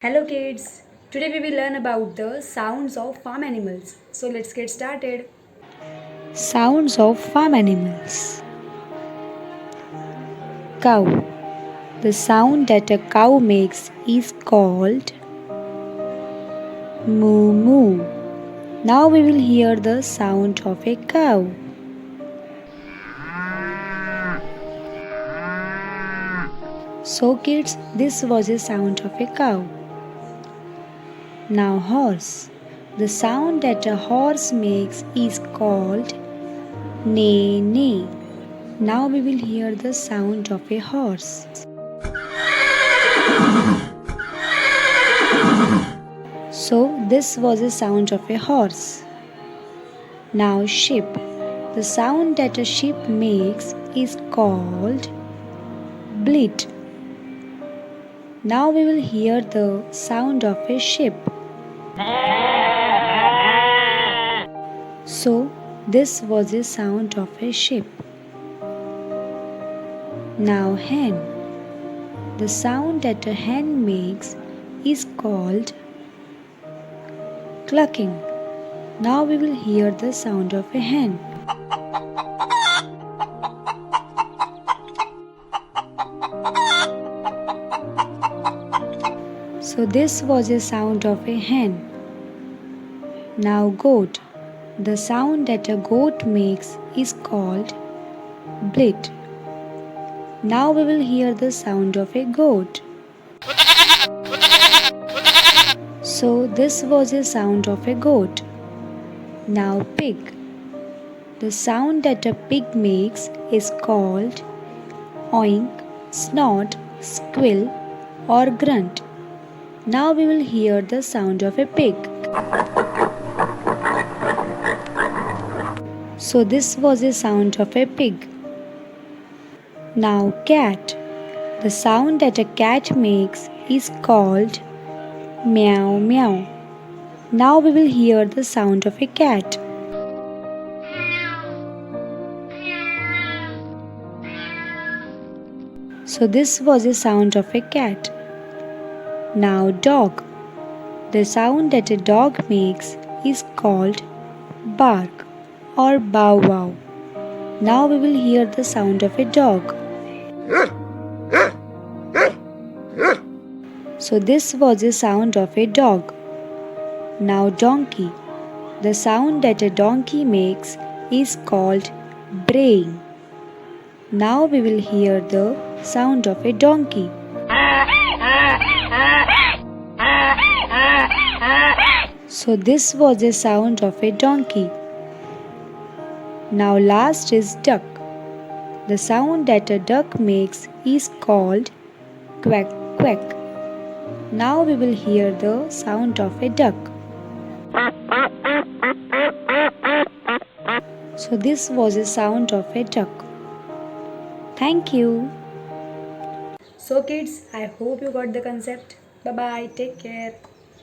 Hello kids! Today we will learn about the sounds of farm animals. So let's get started. Sounds of farm animals. Cow. The sound that a cow makes is called moo moo. Now we will hear the sound of a cow. So kids, this was a sound of a cow. Now horse. The sound that a horse makes is called neigh neigh. Now we will hear the sound of a horse. So this was the sound of a horse. Now sheep. The sound that a sheep makes is called bleat. Now we will hear the sound of a sheep. So this was the sound of a sheep. Now hen. The sound that a hen makes is called clucking. Now we will hear the sound of a hen. So this was the sound of a hen. Now goat. The sound that a goat makes is called bleat. Now we will hear the sound of a goat. So this was the sound of a goat. Now pig. The sound that a pig makes is called oink, snort, squill or grunt. Now we will hear the sound of a pig. So this was the sound of a pig. Now cat. The sound that a cat makes is called meow meow. Now we will hear the sound of a cat. So this was the sound of a cat. Now dog. The sound that a dog makes is called bark or bow wow. Now we will hear the sound of a dog. So this was the sound of a dog. Now donkey. The sound that a donkey makes is called braying. Now we will hear the sound of a donkey. So this was the sound of a donkey. Now last is duck. The sound that a duck makes is called quack quack. Now we will hear the sound of a duck. So this was the sound of a duck. Thank you. So kids, I hope you got the concept. Bye bye. Take care.